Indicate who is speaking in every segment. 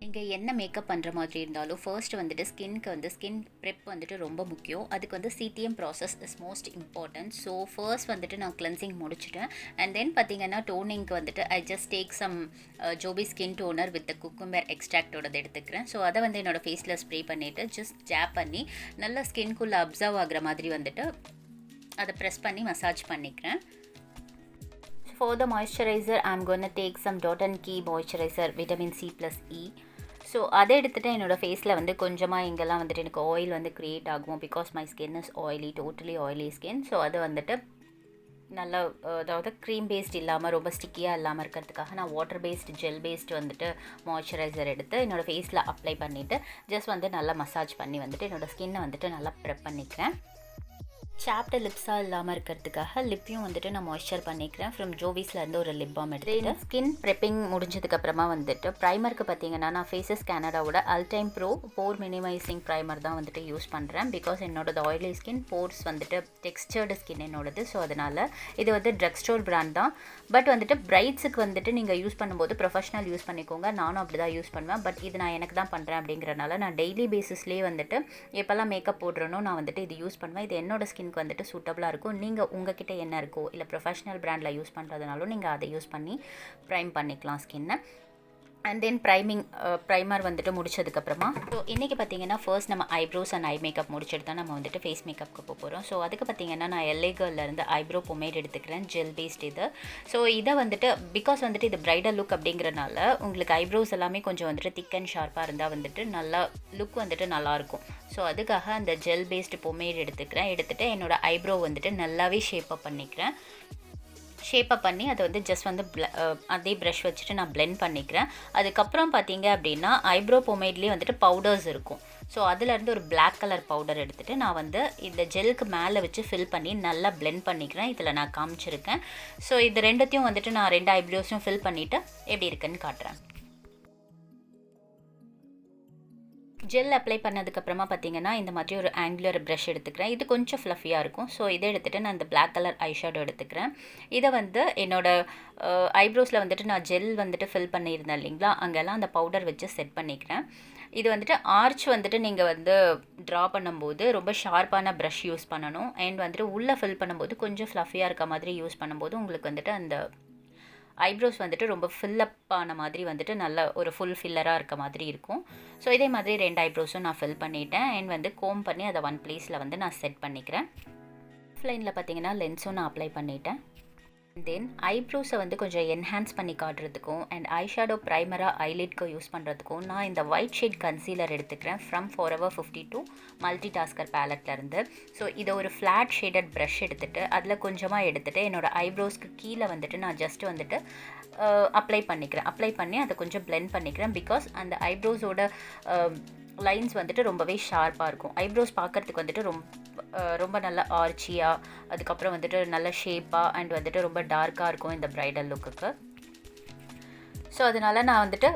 Speaker 1: நீங்கள் என்ன மேக்கப் பண்ணுற மாதிரி இருந்தாலும் ஃபர்ஸ்ட் வந்துட்டு ஸ்கின்க்கு வந்து ஸ்கின் ப்ரெப் வந்துட்டு ரொம்ப முக்கியம். அதுக்கு வந்து CTM process is most important. So first வந்துட்டு நான் கிளென்சிங் முடிச்சிட்டேன். அண்ட் தென் பார்த்தீங்கன்னா டோனிங்க்கு வந்துட்டு I just take some Joby skin toner with cucumber எக்ஸ்ட்ராக்டோடது எடுத்துக்கிறேன். ஸோ அதை வந்து என்னோடய ஃபேஸில் ஸ்ப்ரே பண்ணிவிட்டு ஜஸ்ட் ஜாப் பண்ணி நல்லா ஸ்கின்குள்ளே அப்சர்வ் ஆகிற மாதிரி வந்துட்டு அதை ப்ரெஸ் பண்ணி மசாஜ் பண்ணிக்கிறேன். For the moisturizer, I'm going to take some Dot & Key moisturizer vitamin C plus E. So அதை எடுத்துகிட்டு என்னோடய ஃபேஸில் வந்து கொஞ்சமாக இங்கெல்லாம் வந்துட்டு எனக்கு ஆயில் வந்து க்ரியேட் ஆகும். Because my skin is oily, totally oily skin. So அதை வந்துட்டு நல்லா அதாவது க்ரீம் பேஸ்ட் இல்லாமல் ரொம்ப ஸ்டிக்கியாக இல்லாமல் இருக்கிறதுக்காக நான் வாட்டர் பேஸ்ட் ஜெல் பேஸ்ட் வந்துட்டு மாய்ஸ்சரைசர் எடுத்து என்னோடய ஃபேஸில் அப்ளை பண்ணிவிட்டு ஜஸ்ட் வந்து நல்லா மசாஜ் பண்ணி வந்துட்டு என்னோடய ஸ்கின்னை வந்துட்டு நல்லா ப்ரெப் பண்ணிக்கிறேன். சாப்டர் லிப்ஸாக இல்லாமல் இருக்கிறதுக்காக லிப்பையும் வந்துட்டு நான் மாய்ஸ்சர் பண்ணிக்கிறேன். ஃப்ரம் ஜோவிஸ்லேருந்து ஒரு லிப் பாம் எடுத்துகிட்டு ஸ்கின் ப்ரெப்பிங் முடிஞ்சதுக்கப்புறமா வந்துட்டு ப்ரைமருக்கு பார்த்தீங்கன்னா நான் ஃபேஸஸ் கேனடாவோட அல்டைம் ப்ரோ போர் மினிமைசிங் ப்ரைமர் தான் வந்துட்டு யூஸ் பண்ணுறேன். பிகாஸ் என்னோடது ஆயிலி ஸ்கின், போர்ஸ் வந்துட்டு டெக்ஸ்டர்டு ஸ்கின் என்னோடது. ஸோ அதனால் இது வந்து ட்ரக் ஸ்டோர் பிராண்ட் தான். பட் வந்துட்டு பிரைட்ஸுக்கு வந்துட்டு நீங்கள் யூஸ் பண்ணும்போது ப்ரொஃபஷனல் யூஸ் பண்ணிக்கோங்க. நானும் அப்படி தான் யூஸ் பண்ணுவேன். பட் இது நான் எனக்கு தான் பண்ணுறேன் அப்படிங்கிறனால நான் டெய்லி பேசிஸ்லேயே வந்துட்டு எப்போல்லாம் மேக்கப் போடுறேனோ நான் வந்துட்டு இது யூஸ் பண்ணுவேன். இது என்னோட ஸ்கின் வந்துட்டு சூட்டபிளாக இருக்கும். நீங்கள் உங்ககிட்ட என்ன இருக்கோ இல்லை ப்ரொஃபஷனல் பிராண்டில் யூஸ் பண்ணுறதுனாலும் நீங்கள் அதை யூஸ் பண்ணி ப்ரைம் பண்ணிக்கலாம் ஸ்கின்னை. அண்ட் தென் ப்ரைமர் வந்துட்டு முடிச்சதுக்கப்புறமா ஸோ இன்றைக்கி பார்த்தீங்கன்னா ஃபர்ஸ்ட் நம்ம ஐப்ரோஸ் அண்ட் ஐ மேக்கப் முடிச்சுட்டு தான் நம்ம வந்துட்டு ஃபேஸ் மேக்கப்புக்கு போக போகிறோம். ஸோ அதுக்கு பார்த்தீங்கன்னா நான் LA Girlலேருந்து ஐப்ரோ பொமேட் எடுத்துக்கிறேன், ஜெல் பேஸ்ட் இது. ஸோ இதை வந்துட்டு பிகாஸ் வந்துட்டு இது பிரைடல் லுக் அப்படிங்கிறனால உங்களுக்கு ஐப்ரோஸ் எல்லாமே கொஞ்சம் வந்துட்டு திக் அண்ட் ஷார்ப்பாக இருந்தால் வந்துட்டு நல்லா லுக் வந்துட்டு நல்லாயிருக்கும். ஸோ அதுக்காக அந்த ஜெல் பேஸ்ட் பொமேட் எடுத்துகிட்டு என்னோடய ஐப்ரோ வந்துட்டு நல்லாவே ஷேப்பப் பண்ணிக்கிறேன். ஷேப்பப் பண்ணி அதை வந்து ஜஸ்ட் வந்து அதே ப்ரஷ் வச்சுட்டு நான் பிளெண்ட் பண்ணிக்கிறேன். அதுக்கப்புறம் பார்த்தீங்க அப்படின்னா ஐப்ரோ பொமேட்லேயே வந்துட்டு பவுடர்ஸ் இருக்கும். ஸோ அதிலேருந்து ஒரு பிளாக் கலர் பவுடர் எடுத்துகிட்டு நான் வந்து இந்த ஜெல்லுக்கு மேலே வச்சு ஃபில் பண்ணி நல்லா பிளெண்ட் பண்ணிக்கிறேன். இதில் நான் காமிச்சிருக்கேன். ஸோ இது ரெண்டுத்தையும் வந்துட்டு நான் 2 ஐப்ரோஸையும் ஃபில் பண்ணிவிட்டு எப்படி இருக்குன்னு காட்டுறேன். ஜெல் அப்ளை பண்ணதுக்கப்புறமா பார்த்தீங்கன்னா இந்த மாதிரி ஒரு ஆங்குலர் ப்ரஷ் எடுத்துக்கிறேன். இது கொஞ்சம் ஃப்ளஃபியாக இருக்கும். ஸோ இதை எடுத்துகிட்டு நான் இந்த பிளாக் கலர் ஐஷேடோ எடுத்துக்கிறேன். இதை வந்து என்னோடய ஐப்ரோஸில் வந்துட்டு நான் ஜெல் வந்துட்டு ஃபில் பண்ணியிருந்தேன் இல்லைங்களா, அங்கெல்லாம் அந்த பவுடர் வச்சு செட் பண்ணிக்கிறேன். இது வந்துட்டு ஆர்ச் வந்துட்டு நீங்கள் வந்து ட்ரா பண்ணும்போது ரொம்ப ஷார்ப்பான ப்ரஷ் யூஸ் பண்ணணும். அண்ட் வந்துட்டு உள்ளே ஃபில் பண்ணும்போது கொஞ்சம் ஃப்ளஃபியாக இருக்க மாதிரி யூஸ் பண்ணும்போது உங்களுக்கு வந்துட்டு அந்த ஐப்ரோஸ் வந்துட்டு ரொம்ப ஃபில்லப் ஆன மாதிரி வந்துட்டு நல்ல ஒரு ஃபுல் ஃபில்லராக இருக்க மாதிரி இருக்கும். ஸோ இதே மாதிரி 2 ஐப்ரோஸும் நான் ஃபில் பண்ணிவிட்டேன். அண்ட் வந்து கோம் பண்ணி அதை ஒன் பிளேஸில் வந்து நான் செட் பண்ணிக்கிறேன். ஆஃப்லைனில் பார்த்தீங்கன்னா லென்ஸும் நான் அப்ளை பண்ணிட்டேன். தென் ஐப்ரோஸை வந்து கொஞ்சம் என்ஹான்ஸ் பண்ணி காட்டுறதுக்கும் அண்ட் ஐஷேடோ ப்ரைமராக ஐலிட்க்கு யூஸ் பண்ணுறதுக்கும் நான் இந்த ஒயிட் ஷேட் கன்சீலர் எடுத்துக்கிறேன் ஃப்ரம் Forever 52 மல்டி டாஸ்கர் பேலட்லேருந்து. ஸோ இதை ஒரு ஃப்ளாட் ஷேடட் ப்ரஷ் எடுத்துகிட்டு அதில் கொஞ்சமாக எடுத்துகிட்டு என்னோடய ஐப்ரோஸ்க்கு கீழே வந்துட்டு நான் ஜஸ்ட் வந்துட்டு அப்ளை பண்ணி அதை கொஞ்சம் பிளெண்ட் பண்ணிக்கிறேன். பிகாஸ் அந்த ஐப்ரோஸோட லைன்ஸ் வந்துட்டு ரொம்பவே ஷார்ப்பாக இருக்கும். ஐப்ரோஸ் பார்க்குறதுக்கு வந்துட்டு ரொம்ப நல்ல ஆர்ச்சியாக, அதுக்கப்புறம் வந்துட்டு நல்ல ஷேப்பாக அண்ட் வந்துட்டு ரொம்ப டார்க்காக இருக்கும் இந்த ப்ரைடல் லுக்குக்கு. ஸோ அதனால் நான் வந்துட்டு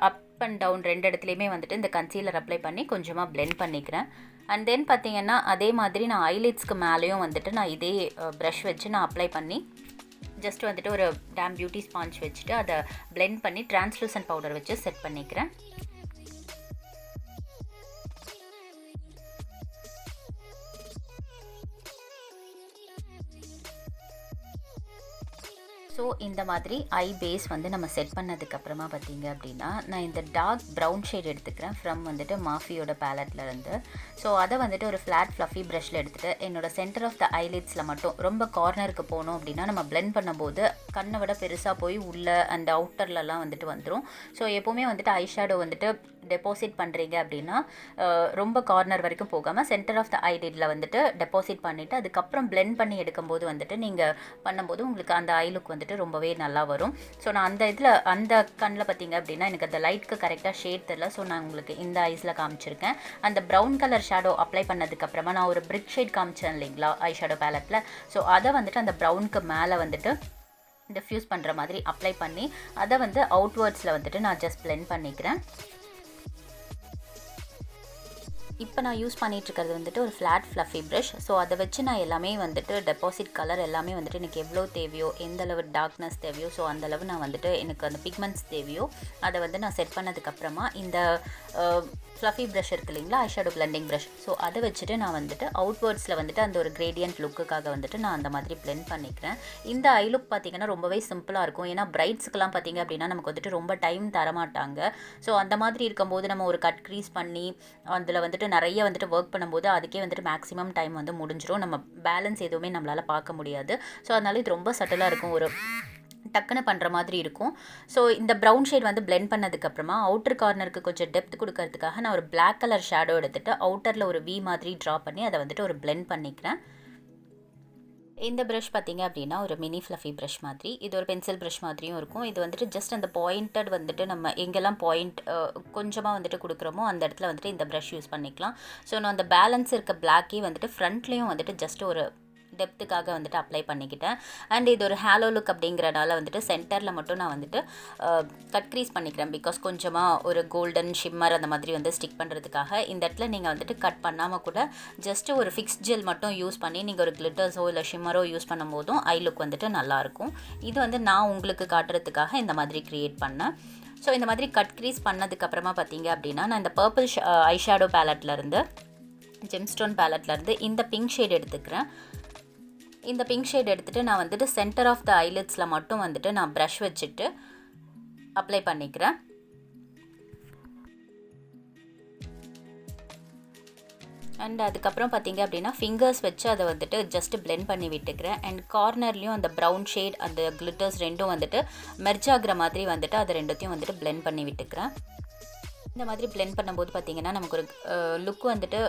Speaker 1: அப் அண்ட் டவுன் 2 இடத்துலையுமே வந்துட்டு இந்த கன்சீலர் அப்ளை பண்ணி கொஞ்சமாக பிளெண்ட் பண்ணிக்கிறேன். அண்ட் தென் பார்த்திங்கன்னா அதே மாதிரி நான் ஐலிட்ஸ்க்கு மேலேயும் வந்துட்டு நான் இதே ப்ரஷ் வச்சு நான் அப்ளை பண்ணி ஜஸ்ட் வந்துட்டு ஒரு டேம் பியூட்டி ஸ்பாஞ்ச் வச்சுட்டு அதை பிளெண்ட் பண்ணி டிரான்ஸ்லூசன்ட் பவுடர் வச்சு செட் பண்ணிக்கிறேன். ஸோ இந்த மாதிரி ஐ பேஸ் வந்து நம்ம செட் பண்ணதுக்கப்புறமா பார்த்தீங்க அப்படின்னா நான் இந்த டார்க் ப்ரௌன் ஷேட் எடுத்துக்கிறேன் ஃப்ரம் வந்துட்டு மாஃபியோட பேலட்லேருந்து. ஸோ அதை வந்துட்டு ஒரு ஃப்ளாட் ஃப்ளஃபி ப்ரஷில் எடுத்துகிட்டு என்னோடய சென்டர் ஆஃப் த ஐலிட்ஸில் மட்டும் ரொம்ப கார்னருக்கு போனோம் அப்படின்னா நம்ம பிளெண்ட் பண்ணும்போது கண்ணை விட பெருசாக போய் உள்ளே அந்த அவுட்டர்லலாம் வந்துட்டு வந்துடும். ஸோ எப்போவுமே வந்துட்டு ஐஷேடோ வந்துட்டு டெபாசிட் பண்ணுறீங்க அப்படின்னா ரொம்ப கார்னர் வரைக்கும் போகாமல் சென்டர் ஆஃப் த ஐலிட்டில் வந்துட்டு டெபாசிட் பண்ணிவிட்டு அதுக்கப்புறம் பிளெண்ட் பண்ணி எடுக்கும்போது வந்துட்டு நீங்கள் பண்ணும்போது உங்களுக்கு அந்த ஐ லுக் வந்துட்டு ரொம்பவே நல்லா வரும். ஸோ நான் அந்த கண்ணில் பார்த்தீங்க அப்படின்னா எனக்கு அந்த லைட்க்கு கரெக்டாக ஷேட் தெரியல. ஸோ நான் உங்களுக்கு இந்த ஐஸில் காமிச்சிருக்கேன். அந்த ப்ரௌன் கலர் ஷேடோ அப்ளை பண்ணதுக்கப்புறமா நான் ஒரு பிரிக் ஷேட் காமிச்சேன் இல்லைங்களா ஐ ஷேடோ பேலட்டில். ஸோ அதை வந்துட்டு அந்த ப்ரௌனுக்கு மேலே வந்துட்டு டிஃப்யூஸ் பண்ணுற மாதிரி அப்ளை பண்ணி அதை வந்து அவுட்வர்ட்ஸில் வந்துட்டு நான் ஜஸ்ட் பிளெண்ட் பண்ணிக்கிறேன். இப்போ நான் யூஸ் பண்ணிகிட்ருக்கிறது வந்துட்டு ஒரு ஃப்ளாட் ஃப்ளஃபி ப்ரஷ். ஸோ அதை வச்சு நான் எல்லாமே வந்துட்டு டெபாசிட் கலர் எல்லாமே வந்துட்டு எனக்கு எவ்வளோ தேவையோ, எந்த அளவு டார்க்னஸ் தேவையோ, ஸோ அந்தளவு நான் வந்துட்டு எனக்கு அந்த பிக்மெண்ட்ஸ் தேவையோ அதை வந்து நான் செட் பண்ணதுக்கப்புறமா இந்த ஃப்ளஃபி ப்ரஷ் இருக்குது இல்லைங்களா, ஐஷேடோ பிளெண்டிங் ப்ரஷ். ஸோ அதை வச்சுட்டு நான் வந்துட்டு அவுட்வர்ட்ஸில் வந்துட்டு அந்த ஒரு கிரேடியன்ட் லுக்குக்காக வந்துட்டு நான் அந்த மாதிரி பிளெண்ட் பண்ணிக்கிறேன். இந்த ஐ லுக் பார்த்திங்கன்னா ரொம்பவே சிம்பிளாக இருக்கும். ஏன்னா பிரைட்ஸ்க்கெலாம் பார்த்திங்க அப்படின்னா நமக்கு வந்துட்டு ரொம்ப டைம் தரமாட்டாங்க. ஸோ அந்த மாதிரி இருக்கும்போது நம்ம ஒரு கட் க்ரீஸ் பண்ணி அதில் வந்துட்டு நிறைய வந்துட்டு ஒர்க் பண்ணும்போது அதுக்கே வந்துட்டு மேக்ஸிமம் டைம் வந்து முடிஞ்சிடும். நம்ம பேலன்ஸ் எதுவுமே நம்மளால் பார்க்க முடியாது. ஸோ அதனால இது ரொம்ப சட்டிலாக இருக்கும், ஒரு டக்குன்னு பண்ணுற மாதிரி இருக்கும். ஸோ இந்த ப்ரௌன் ஷேட் வந்து பிளெண்ட் பண்ணதுக்கப்புறமா அவுட்டர் கார்னருக்கு கொஞ்சம் டெப்த் கொடுக்கறதுக்காக நான் ஒரு பிளாக் கலர் ஷேடோ எடுத்துகிட்டு அவுட்டரில் ஒரு வி மாதிரி ட்ரா பண்ணி அதை வந்துட்டு ஒரு பிளெண்ட் பண்ணிக்கிறேன். இந்த ப்ரஷ் பார்த்திங்க அப்படின்னா ஒரு மினி ஃப்ளஃபி ப்ரஷ் மாதிரி, இது ஒரு பென்சில் ப்ரஷ் மாதிரியும் இருக்கும். இது வந்துட்டு ஜஸ்ட் அந்த பாயிண்டட் வந்துட்டு நம்ம எங்கெல்லாம் பாயிண்ட் கொஞ்சமாக வந்துட்டு கொடுக்குறோமோ அந்த இடத்துல வந்துட்டு இந்த ப்ரஷ் யூஸ் பண்ணிக்கலாம். ஸோ நான் அந்த பேலன்ஸ் இருக்க பிளாக்கே வந்துட்டு ஃப்ரண்ட்லேயும் வந்துட்டு ஜஸ்ட் ஒரு டெப்த்துக்காக வந்துட்டு அப்ளை பண்ணிக்கிட்டேன். அண்ட் இது ஒரு ஹேலோ லுக் அப்படிங்கிறனால வந்துட்டு சென்டரில் மட்டும் நான் வந்துட்டு கட் க்ரீஸ் பண்ணிக்கிறேன். பிகாஸ் கொஞ்சமாக ஒரு கோல்டன் ஷிம்மர் அந்த மாதிரி வந்து ஸ்டிக் பண்ணுறதுக்காக இந்த இடத்துல நீங்கள் வந்துட்டு கட் பண்ணாமல் கூட ஜஸ்ட்டு ஒரு ஃபிக்ஸ் ஜெல் மட்டும் யூஸ் பண்ணி நீங்கள் ஒரு கிளிட்டர்ஸோ இல்லை ஷிம்மரோ யூஸ் பண்ணும்போதும் ஐ லுக் வந்துட்டு நல்லாயிருக்கும். இது வந்து நான் உங்களுக்கு காட்டுறதுக்காக இந்த மாதிரி க்ரியேட் பண்ணேன். ஸோ இந்த மாதிரி கட் க்ரீஸ் பண்ணதுக்கப்புறமா பார்த்தீங்க அப்படின்னா நான் இந்த பர்பிள் ஐஷேடோ பேலட்லேருந்து, ஜெம்ஸ்டோன் பேலட்லேருந்து இந்த பிங்க் ஷேட் எடுத்துக்கிறேன். இந்த பிங்க் ஷேட் எடுத்துகிட்டு நான் வந்துட்டு சென்டர் ஆஃப் த ஐலிட்ஸில் மட்டும் வந்துட்டு நான் ப்ரஷ் வச்சுட்டு அப்ளை பண்ணிக்கிறேன். அண்ட் அதுக்கப்புறம் பார்த்திங்க அப்படின்னா ஃபிங்கர்ஸ் வச்சு அதை வந்துட்டு ஜஸ்ட்டு பிளெண்ட் பண்ணி விட்டுக்கிறேன். அண்ட் கார்னர்லேயும் அந்த ப்ரௌன் ஷேட் அந்த கிளிட்டர்ஸ் ரெண்டும் வந்துட்டு மெர்ஜ் ஆகிற மாதிரி வந்துட்டு அதை ரெண்டுத்தையும் வந்துட்டு பிளெண்ட் பண்ணி விட்டுக்கிறேன். இந்த மாதிரி பிளெண்ட் பண்ணும்போது பார்த்திங்கன்னா நமக்கு ஒரு லுக் வந்துட்டு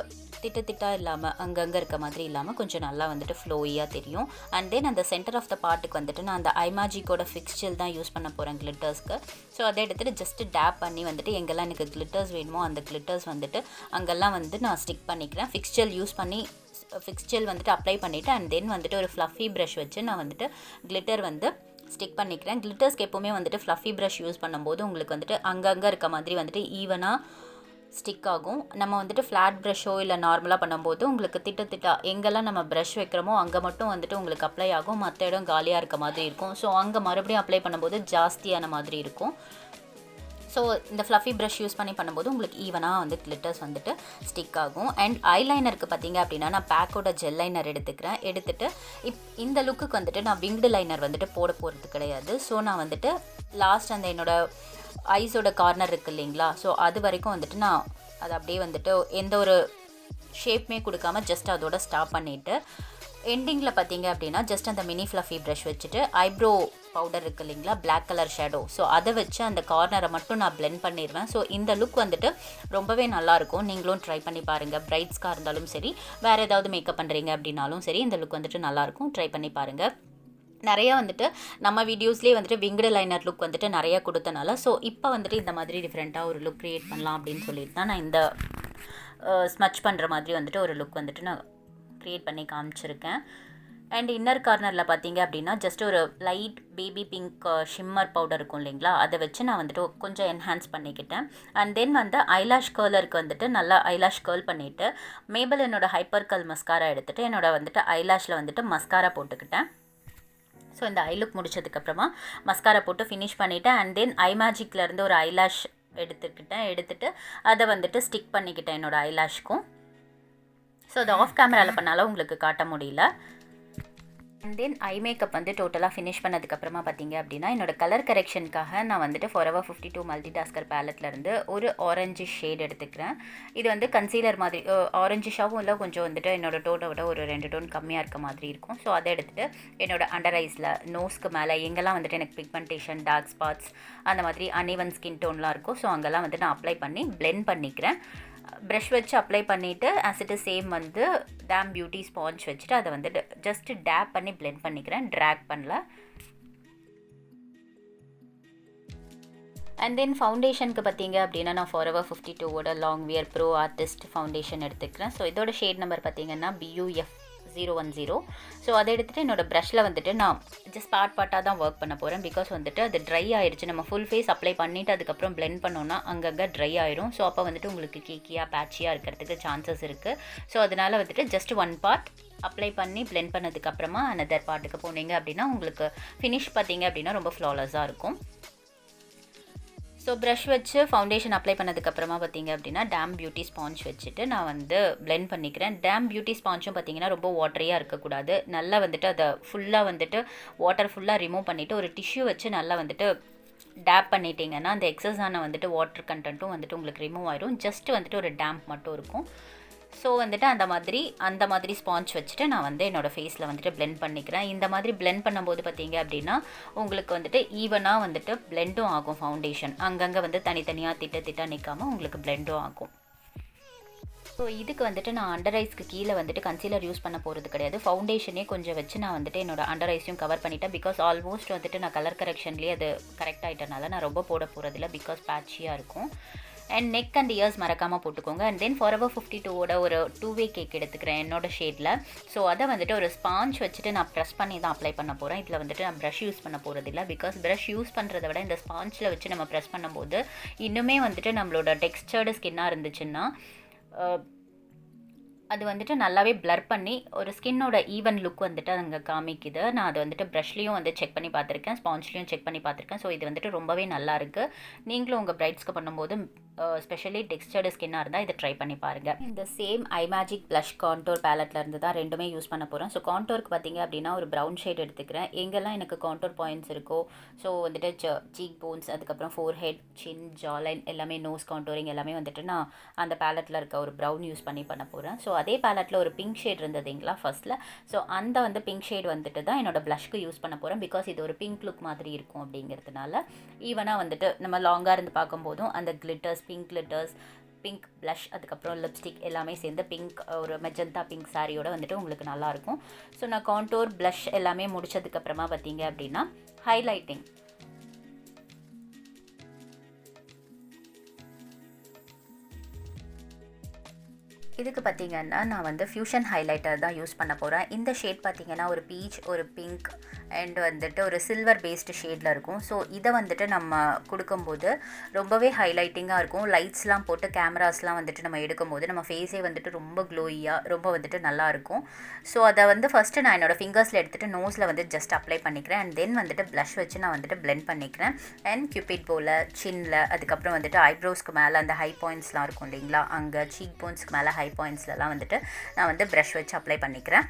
Speaker 1: திட்டாக இல்லாமல் அங்கங்கே இருக்க மாதிரி இல்லாமல் கொஞ்சம் நல்லா வந்துட்டு ஃப்ளோயியாக தெரியும். அண்ட் தென் அந்த சென்டர் ஆஃப் த பார்ட்டுக்கு வந்துட்டு நான் அந்த ஐமேஜிக்கோட ஃபிக்ஸ் ஜெல் தான் யூஸ் பண்ண போகிறேன் கிளிட்டர்ஸ்க்கு. ஸோ அதை எடுத்துகிட்டு ஜஸ்ட்டு டேப் பண்ணி வந்துட்டு எங்கெல்லாம் எனக்கு கிளிட்டர்ஸ் வேணுமோ அந்த கிளிட்டர்ஸ் வந்துட்டு அங்கெல்லாம் வந்து நான் ஸ்டிக் பண்ணிக்கிறேன். ஃபிக்ஸ் ஜெல் யூஸ் பண்ணி ஃபிக்ஸ் ஜெல் வந்துட்டு அப்ளை பண்ணிவிட்டு அண்ட் தென் வந்துட்டு ஒரு ஃப்ளஃபி ப்ரஷ் வச்சு நான் வந்துட்டு கிளிட்டர் வந்து ஸ்டிக் பண்ணிக்கிறேன். கிளிட்டர்ஸ்க்கு எப்போவுமே வந்துட்டு ஃப்ளஃபி ப்ரஷ் யூஸ் பண்ணும்போது உங்களுக்கு வந்துட்டு அங்கங்கே இருக்க மாதிரி வந்துட்டு ஈவனாக ஸ்டிக் ஆகும். நம்ம வந்துட்டு ஃப்ளாட் ப்ரஷ்ஷோ இல்லை நார்மலாக பண்ணும்போது உங்களுக்கு திட்டா எங்கெல்லாம் நம்ம ப்ரஷ் வைக்கிறோமோ அங்கே மட்டும் வந்துட்டு உங்களுக்கு அப்ளை ஆகும், மற்ற இடம் காலியாக இருக்க மாதிரி இருக்கும். ஸோ அங்கே மறுபடியும் அப்ளை பண்ணும்போது ஜாஸ்தியான மாதிரி இருக்கும். ஸோ இந்த ஃப்ளஃபி ப்ரஷ் யூஸ் பண்ணி பண்ணும்போது உங்களுக்கு ஈவனாக வந்து கிளிட்டர்ஸ் வந்துட்டு ஸ்டிக் ஆகும். அண்ட் ஐலைனருக்கு பார்த்திங்க அப்படின்னா நான் பேக்கோட ஜெல் லைனர் எடுத்துக்கிறேன். எடுத்துகிட்டு இந்த லுக்குக்கு வந்துட்டு நான் விங்டு லைனர் வந்துட்டு போட போகிறது கிடையாது. ஸோ நான் வந்துட்டு லாஸ்ட் அந்த என்னோடய ஐஸோட கார்னர் இருக்குது இல்லைங்களா, ஸோ அது வரைக்கும் வந்துட்டு நான் அதை அப்படியே வந்துட்டு எந்த ஒரு ஷேப்புமே கொடுக்காம ஜஸ்ட் அதோட ஸ்டாப் பண்ணிவிட்டு எண்டிங்கில் பார்த்தீங்க அப்படின்னா ஜஸ்ட் அந்த மினி ஃப்ளஃபி ப்ரஷ் வச்சுட்டு ஐப்ரோ பவுடர் இருக்குது இல்லைங்களா, பிளாக் கலர் ஷேடோ, ஸோ அதை வச்சு அந்த கார்னரை மட்டும் நான் பிளெண்ட் பண்ணிடுவேன். ஸோ இந்த லுக் வந்துட்டு ரொம்பவே நல்லாயிருக்கும். நீங்களும் ட்ரை பண்ணி பாருங்கள். பிரைட்ஸ்க்காக இருந்தாலும் சரி, வேறு ஏதாவது மேக்கப் பண்ணுறீங்க அப்படின்னாலும் சரி, இந்த லுக் வந்துட்டு நல்லாயிருக்கும். ட்ரை பண்ணி பாருங்கள். நிறையா வந்துட்டு நம்ம வீடியோஸ்லேயே வந்துட்டு விங்டு லைனர் லுக் வந்துட்டு நிறையா கொடுத்தனால ஸோ இப்போ வந்துட்டு இந்த மாதிரி டிஃப்ரெண்ட்டாக ஒரு லுக் க்ரியேட் பண்ணலாம் அப்படின்னு சொல்லிட்டு தான் நான் இந்த ஸ்மச் பண்ணுற மாதிரி வந்துட்டு ஒரு லுக் வந்துட்டு நான் க்ரியேட் பண்ணி காமிச்சிருக்கேன். அண்ட் இன்னர் கார்னரில் பார்த்தீங்க அப்படின்னா ஜஸ்ட் ஒரு light baby pink shimmer powder இருக்கும் இல்லைங்களா, அதை வச்சு நான் வந்துட்டு கொஞ்சம் என்ஹான்ஸ் பண்ணிக்கிட்டேன். அண்ட் தென் வந்து ஐலாஷ் கர்லருக்கு வந்துட்டு நல்லா ஐலாஷ் கர்ல் பண்ணிவிட்டு மேபல் என்னோட ஹைப்பர் கர்ல் மஸ்காரா எடுத்துகிட்டு என்னோட வந்துட்டு ஐலாஷில் வந்துட்டு மஸ்காரா போட்டுக்கிட்டேன். ஸோ இந்த ஐ லுக் முடிச்சதுக்கப்புறமா மஸ்காரா போட்டு ஃபினிஷ் பண்ணிவிட்டேன். அண்ட் தென் ஐமேஜிக்லேருந்து ஒரு ஐலாஷ் எடுத்துகிட்டு அதை வந்துட்டு ஸ்டிக் பண்ணிக்கிட்டேன் என்னோடய ஐலாஷ்க்கும். ஸோ அது ஆஃப் கேமராவில் பண்ணாலும் உங்களுக்கு காட்ட முடியல. அண்ட் தென் ஐ மேக்கப் வந்து டோட்டலாக ஃபினிஷ் பண்ணதுக்கப்புறமா பார்த்தீங்க அப்படின்னா என்னோட கலர் கரெக்ஷனுக்காக நான் வந்துட்டு Forever 52 மல்டிடாஸ்கர் பேலட்லேருந்து ஒரு ஆரஞ்சு ஷேட் எடுத்துக்கிறேன். இது வந்து கன்சீலர் மாதிரி ஆரஞ்சிஷாகவும் இல்லை, கொஞ்சம் வந்துட்டு என்னோட டோனை விட ஒரு 2 டோன் கம்மியாக இருக்க மாதிரி இருக்கும். ஸோ அதை எடுத்துகிட்டு என்னோட அண்டர் ஐஸில் நோஸ்க்கு மேலே எங்கெல்லாம் வந்துட்டு எனக்கு பிக்மெண்டேஷன் டார்க் ஸ்பாட்ஸ் அந்த மாதிரி அன்இவன் ஸ்கின் டோன்லாம் இருக்கும். ஸோ அங்கெல்லாம் வந்து நான் அப்ளை பண்ணி பிளெண்ட் பண்ணிக்கிறேன். ப்ரஷ் வச்சு அப்ளை பண்ணிவிட்டு ஆசிட்டு சேம் வந்து டேம் பியூட்டி ஸ்பாஞ்ச் வச்சுட்டு அதை வந்து ஜஸ்ட்டு டேப் பண்ணி பிளெண்ட் பண்ணிக்கிறேன், ட்ராக் பண்ணல. அண்ட் தென் ஃபவுண்டேஷனுக்கு பார்த்தீங்க அப்படின்னா நான் Forever 52 long wear bro artist foundation எடுத்துக்கிறேன். ஸோ இதோட ஷேட் நம்பர் பார்த்தீங்கன்னா BUF 010. ஸோ அதை எடுத்துகிட்டு என்னோடய ப்ரஷில் வந்துட்டு நான் ஜஸ்ட் பார்ட்டாக தான் ஒர்க் பண்ண போகிறேன். பிகாஸ் வந்துட்டு அது ட்ரை ஆயிடுச்சு. நம்ம ஃபுல் ஃபேஸ் அப்ளை பண்ணிவிட்டு அதுக்கப்புறம் பிளெண்ட் பண்ணோன்னா அங்கங்கே ட்ரை ஆயிரும். ஸோ அப்போ வந்துட்டு உங்களுக்கு கேக்கியாக பேட்சியாக இருக்கிறதுக்கு சான்சஸ் இருக்குது. ஸோ அதனால் வந்துட்டு ஜஸ்ட் ஒன் பார்ட் அப்ளை பண்ணி பிளெண்ட் பண்ணதுக்கப்புறமா அனதர் பார்ட்டுக்கு போனீங்க அப்படின்னா உங்களுக்கு ஃபினிஷ் பார்த்தீங்க அப்படின்னா ரொம்ப ஃப்ளாலஸாக இருக்கும். ஸோ ப்ரஷ் வச்சு ஃபவுண்டேஷன் அப்ளை பண்ணதுக்கப்புறமா பார்த்தீங்க அப்படின்னா டேம் பியூட்டி ஸ்பாஞ்ச் வச்சுட்டு நான் வந்து பிளெண்ட் பண்ணிக்கிறேன். டேம் பியூட்டி ஸ்பாஞ்சும் பார்த்தீங்கன்னா ரொம்ப வாட்டரியாக இருக்கக்கூடாது. நல்லா வந்துட்டு அதை ஃபுல்லாக வந்துட்டு வாட்டர் ஃபுல்லாக ரிமூவ் பண்ணிவிட்டு ஒரு டிஷ்யூ வச்சு நல்லா வந்துட்டு டேப் பண்ணிட்டீங்கன்னா அந்த எக்ஸஸான வந்துட்டு வாட்டர் கண்டென்ட்டும் வந்துட்டு உங்களுக்கு ரிமூவ் ஆயிரும். ஜஸ்ட் வந்துட்டு ஒரு டேம்ப் மட்டும் இருக்கும். ஸோ வந்துட்டு அந்த மாதிரி ஸ்பாஞ்ச் வச்சுட்டு நான் வந்து என்னோடய ஃபேஸில் வந்துட்டு பிளெண்ட் பண்ணிக்கிறேன். இந்த மாதிரி பிளெண்ட் பண்ணும்போது பார்த்தீங்க அப்படின்னா உங்களுக்கு வந்துட்டு ஈவனாக வந்துட்டு பிளெண்டும் ஆகும். ஃபவுண்டேஷன் அங்கங்கே வந்து தனித்தனியாக திட்ட நிற்காமல் உங்களுக்கு பிளெண்டும் ஆகும். ஸோ இதுக்கு வந்துட்டு நான் அண்டர் ஐஸ்க்கு கீழே வந்துட்டு கன்சீலர் யூஸ் பண்ண போகிறது கிடையாது. ஃபவுண்டேஷனே கொஞ்சம் வச்சு நான் வந்துட்டு என்னோட அண்டர் ஐஸையும் கவர் பண்ணிட்டேன். பிகாஸ் ஆல்மோஸ்ட் வந்துட்டு நான் கலர் கரெக்ஷன்லேயே அது கரெக்ட் ஆகிட்டனால நான் ரொம்ப போட போகிறதில்ல. பிகாஸ் பேட்சியாக இருக்கும். அண்ட் நெக் அண்ட் இயர்ஸ் மறக்காமல் போட்டுக்கோங்க. அண்ட் தென் ஃபார்எவர் 52 ஒரு 2-வே கேக் எடுத்துக்கிறேன் என்னோடய ஷேடில். ஸோ அதை வந்துட்டு ஒரு ஸ்பாஞ்ச் வச்சுட்டு நான் ப்ரெஸ் பண்ணி தான் அப்ளை பண்ண போகிறேன். இதில் வந்துட்டு நான் ப்ரஷ் யூஸ் பண்ண போகிறதில்ல. பிகாஸ் ப்ரஷ் யூஸ் பண்ணுறத விட இந்த ஸ்பாஞ்சில் வச்சு நம்ம ப்ரெஸ் பண்ணும்போது இன்னுமே வந்துட்டு நம்மளோட டெக்ஸ்டர்டு ஸ்கின்னாக இருந்துச்சுன்னா அது வந்துட்டு நல்லாவே பிளர் பண்ணி ஒரு ஸ்கின்னோட ஈவன் லுக் வந்துட்டு அங்கே காமிக்குது. நான் அதை வந்துட்டு ப்ரஷ்லேயும் வந்து செக் பண்ணி பார்த்துருக்கேன், ஸ்பாஞ்ச்லேயும் செக் பண்ணி பார்த்துருக்கேன். ஸோ இது வந்துட்டு ரொம்பவே நல்லாயிருக்கு. நீங்களும் உங்கள் பிரைட்ஸ்க்கு பண்ணும்போது ஸ்பெஷலி டெக்ஸ்டர்டு ஸ்கின்னாக இருந்தால் இதை ட்ரை பண்ணி பாருங்கள். இந்த same eye magic blush contour பேலட்டில் இருந்து தான் ரெண்டுமே யூஸ் பண்ண போகிறேன். ஸோ கான்டோருக்கு பார்த்தீங்க அப்படின்னா ஒரு ப்ரௌன் ஷேட் எடுத்துக்கிறேன். எங்கெல்லாம் எனக்கு கான்டோர் பாயிண்ட்ஸ் இருக்கோ, ஸோ வந்துட்டு சீக் போன்ஸ், அதுக்கப்புறம் ஃபோர்ஹெட், சின், ஜாலைன் எல்லாமே, நோஸ் கான்டோரிங் எல்லாமே வந்துட்டு நான் அந்த பேலட்டில் இருக்க ஒரு ப்ரௌன் யூஸ் பண்ணி பண்ண போகிறேன். ஸோ அதே பேலட்டில் ஒரு பிங்க் ஷேட் இருந்ததுங்களா ஃபஸ்ட்டில். ஸோ அந்த வந்து பிங்க் ஷேட் வந்துட்டு தான் என்னோடய ப்ளஷ்க்கு யூஸ் பண்ண போகிறேன். பிகாஸ் இது ஒரு பிங்க் லுக் மாதிரி இருக்கும் அப்படிங்கிறதுனால ஈவனாக வந்துட்டு நம்ம லாங்காக இருந்து பார்க்கும்போதும் அந்த glitters, pink glitters, pink blush, அதுக்கப்புறம் லிப்ஸ்டிக் எல்லாமே சேர்ந்து பிங்க் ஒரு மெஜந்தா பிங்க் சாரியோட வந்துட்டு உங்களுக்கு நல்லாயிருக்கும். ஸோ நான் கான்டோர் ப்ளஷ் எல்லாமே முடிச்சதுக்கப்புறமா பார்த்தீங்க அப்படின்னா ஹைலைட்டிங். இதுக்கு பார்த்தீங்கன்னா நான் வந்து ஃப்யூஷன் ஹைலைட்டர் தான் யூஸ் பண்ண போகிறேன். இந்த ஷேட் பார்த்தீங்கன்னா ஒரு பீச், ஒரு பிங்க் அண்ட் வந்துட்டு ஒரு சில்வர் பேஸ்டு ஷேடில் இருக்கும். ஸோ இதை வந்துட்டு நம்ம கொடுக்கும்போது ரொம்பவே ஹைலைட்டிங்காக இருக்கும். லைட்ஸ்லாம் போட்டு கேமராஸ்லாம் வந்துட்டு நம்ம எடுக்கும்போது நம்ம ஃபேஸே வந்துட்டு ரொம்ப க்ளோயியாக ரொம்ப வந்துட்டு நல்லாயிருக்கும். ஸோ அதை வந்து ஃபஸ்ட்டு நான் என்னோடய ஃபிங்கர்ஸில் எடுத்துகிட்டு நோஸில் வந்து ஜஸ்ட் அப்ளை பண்ணிக்கிறேன். அண்ட் தென் வந்துட்டு ப்ளஷ் வச்சு நான் வந்துட்டு பிளெண்ட் பண்ணிக்கிறேன். அண்ட் கியூபிட் போல், சின்னில், அதுக்கப்புறம் வந்துட்டு ஐப்ரோஸ்க்கு மேலே அந்த ஹை பாயிண்ட்ஸ்லாம் இருக்கும் இல்லைங்களா, அங்கே சீக் போன்ஸ்க்கு மேலே ஹை பாயிண்ட்ஸ்லாம் வந்துட்டு நான் வந்து ப்ரஷ் வச்சு அப்ளை பண்ணிக்கிறேன்.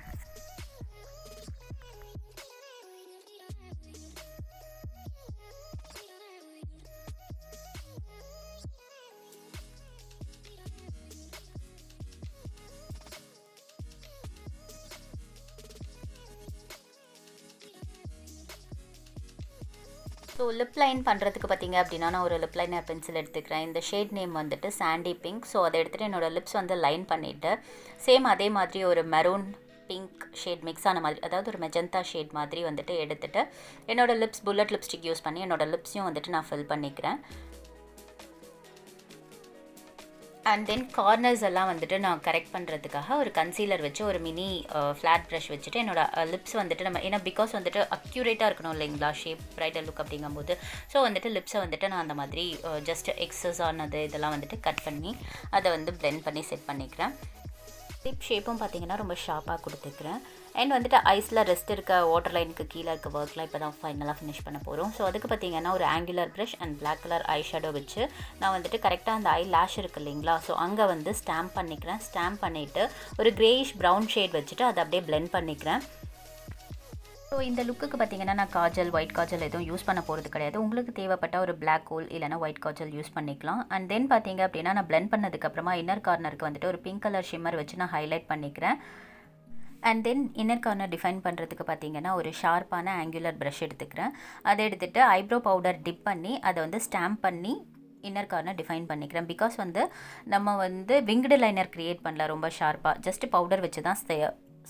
Speaker 1: ஸோ லிப் லைன் பண்ணுறதுக்கு பார்த்தீங்க அப்படின்னா நான் ஒரு லிப் லைனர் பென்சில் எடுத்துக்கிறேன். இந்த ஷேட் நேம் வந்துட்டு சாண்டி பிங்க். ஸோ அதை எடுத்துகிட்டு என்னோடய லிப்ஸ் வந்து லைன் பண்ணிவிட்டு சேம் அதே மாதிரி ஒரு மெரூன் பிங்க் ஷேட் மிக்ஸ் ஆன மாதிரி, அதாவது ஒரு மெஜந்தா ஷேட் மாதிரி வந்துட்டு எடுத்துகிட்டு என்னோடய லிப்ஸ் புல்லட் லிப்ஸ்டிக் யூஸ் பண்ணி என்னோடய லிப்ஸையும் வந்துட்டு நான் ஃபில் பண்ணிக்கிறேன். அண்ட் தென் கார்னர்ஸ் எல்லாம் வந்துட்டு நான் கரெக்ட் பண்ணுறதுக்காக ஒரு கன்சீலர் வச்சு ஒரு மினி ஃப்ளாட் ப்ரஷ் வச்சுட்டு என்னோடய லிப்ஸ் வந்துட்டு நம்ம ஏன்னா பிகாஸ் வந்துட்டு அக்யூரேட்டாக இருக்கணும் இல்லைங்களா ஷேப் பிரைடல் லுக் அப்படிங்கும்போது. ஸோ வந்துட்டு லிப்ஸை வந்துட்டு நான் அந்த மாதிரி ஜஸ்ட் எக்ஸஸ் ஆனது இதெல்லாம் வந்துட்டு கட் பண்ணி அதை வந்து பிளெண்ட் பண்ணி செட் பண்ணிக்கிறேன். லிப் ஷேப்பும் பார்த்தீங்கன்னா ரொம்ப ஷார்ப்பாக கொடுத்துக்கிறேன். அண்ட் வந்துட்டு ஐஸில் ரெஸ்ட் இருக்க வாட்டர் லைனுக்கு கீழே இருக்க ஒர்க்லாம் இப்போ தான் ஃபைனலாக ஃபினிஷ் பண்ண போகிறோம். ஸோ அதுக்கு பார்த்தீங்கன்னா ஒரு angular brush and black colour eye shadow வச்சு நான் வந்துட்டு கரெக்டாக அந்த ஐ லேஷ் இருக்குது இல்லைங்களா, ஸோ அங்கே வந்து ஸ்டாம்ப் பண்ணிக்கிறேன். ஸ்டாம்ப் பண்ணிவிட்டு ஒரு கிரேயிஷ் ப்ரௌன் ஷேட் வச்சுட்டு அதை அப்படியே பிளெண்ட் பண்ணிக்கிறேன். ஸோ இந்த லுக்குக்கு பார்த்தீங்கன்னா நான் காஜல், ஒயிட் காஜல் எதுவும் யூஸ் பண்ண போகிறது கிடையாது. உங்களுக்கு தேவைப்பட்ட ஒரு பிளாக் ஹோல் இல்லைனா ஒயிட் காஜல் யூஸ் பண்ணிக்கலாம். அண்ட் தென் பார்த்தீங்க அப்படின்னா நான் பிளெண்ட் பண்ணதுக்கப்புறமா இன்னர் கார்னருக்கு வந்துட்டு ஒரு பிங்க் கலர் ஷிம்மர் வச்சு நான் ஹைலைட் பண்ணிக்கிறேன். And then inner corner define பண்ணுறதுக்கு பார்த்தீங்கன்னா ஒரு ஷார்ப்பான ஆங்குலர் ப்ரஷ் எடுத்துக்கிறேன். அதை எடுத்துகிட்டு ஐப்ரோ பவுடர் டிப் பண்ணி அதை வந்து ஸ்டாம்ப் பண்ணி இன்னர் கார்னர் டிஃபைன் பண்ணிக்கிறேன். பிகாஸ் வந்து நம்ம வந்து விங்டு லைனர் க்ரியேட் பண்ணல ரொம்ப ஷார்ப்பாக, ஜஸ்ட்டு பவுடர் வச்சு தான்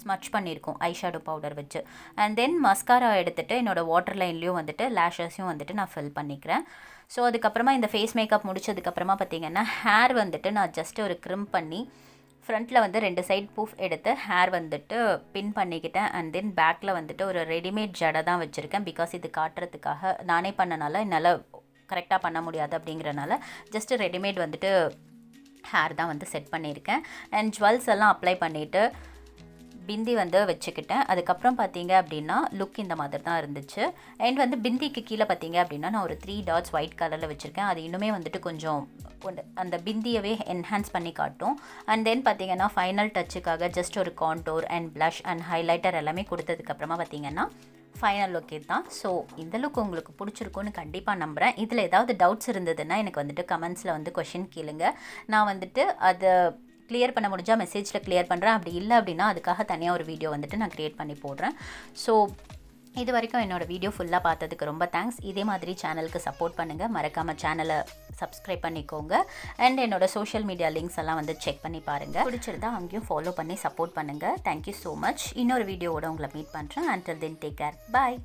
Speaker 1: ஸ்மட்ச் பண்ணியிருக்கோம் ஐ ஷேடோ பவுடர் வச்சு. அண்ட் தென் மஸ்காரா எடுத்துகிட்டு என்னோடய வாட்டர் லைன்லேயும் வந்துட்டு லேஷஸையும் வந்துட்டு நான் ஃபில் பண்ணிக்கிறேன். ஸோ அதுக்கப்புறமா இந்த ஃபேஸ் மேக்கப் முடிச்சதுக்கப்புறமா பார்த்திங்கன்னா ஹேர் வந்துட்டு நான் ஜஸ்ட்டு ஒரு க்ரிம் பண்ணி ஃப்ரண்ட்டில் வந்து 2 சைட் பூஃப் எடுத்து ஹேர் வந்துட்டு பின் பண்ணிக்கிட்டேன். அண்ட் தென் பேக்கில் வந்துட்டு ஒரு ரெடிமேட் ஜடை தான் வச்சுருக்கேன். பிகாஸ் இது காட்டுறதுக்காக நானே பண்ணனால என்னால் கரெக்டாக பண்ண முடியாது அப்படிங்கிறனால ஜஸ்ட்டு ரெடிமேட் வந்துட்டு ஹேர் தான் வந்து செட் பண்ணியிருக்கேன். அண்ட் ஜுவல்ஸ் எல்லாம் அப்ளை பண்ணிவிட்டு பிந்தி வந்து வச்சுக்கிட்டேன். அதுக்கப்புறம் பார்த்தீங்க அப்படின்னா லுக் இந்த மாதிரி தான் இருந்துச்சு. அண்ட் வந்து பிந்திக்கு கீழே பார்த்தீங்க அப்படின்னா நான் ஒரு 3 டாட்ஸ் ஒயிட் கலரில் வச்சுருக்கேன். அது இன்னுமே வந்துட்டு கொஞ்சம் அந்த பிந்தியவே என்ஹான்ஸ் பண்ணி காட்டும். அண்ட் தென் பார்த்தீங்கன்னா ஃபைனல் டச்சுக்காக ஜஸ்ட் ஒரு contour and plus and highlighter எல்லாமே கொடுத்ததுக்கப்புறமா பார்த்தீங்கன்னா ஃபைனல் லுக் தான். ஸோ இந்த லுக் உங்களுக்கு பிடிச்சிருக்குன்னு கண்டிப்பாக நம்புகிறேன். இதில் ஏதாவது டவுட்ஸ் இருந்ததுன்னா எனக்கு வந்துட்டு கமெண்ட்ஸில் வந்து கொஷின் கேளுங்க. நான் வந்துட்டு அதை கிளியர் பண்ண முடிஞ்சால் மெசேஜில் கிளியர் பண்ணுறேன். அப்படி இல்லை அப்படின்னா அதுக்காக தனியாக ஒரு வீடியோ வந்துட்டு நான் க்ரியேட் பண்ணி போடுறேன். ஸோ இது வரைக்கும் என்னோடய வீடியோ ஃபுல்லாக பார்த்ததுக்கு ரொம்ப தேங்க்ஸ். இதே மாதிரி சேனலுக்கு சப்போர்ட் பண்ணுங்கள். மறக்காமல் சேனலை சப்ஸ்கிரைப் பண்ணிக்கோங்க. அண்ட் என்னோடய சோஷியல் மீடியா லிங்க்ஸ் எல்லாம் வந்து செக் பண்ணி பாருங்கள். பிடிச்சிருந்தா அங்கேயும் ஃபாலோ பண்ணி சப்போர்ட் பண்ணுங்கள். Thank you so much. இன்னொரு வீடியோவோட உங்களை மீட் பண்ணுறேன். Until then take care. பாய்.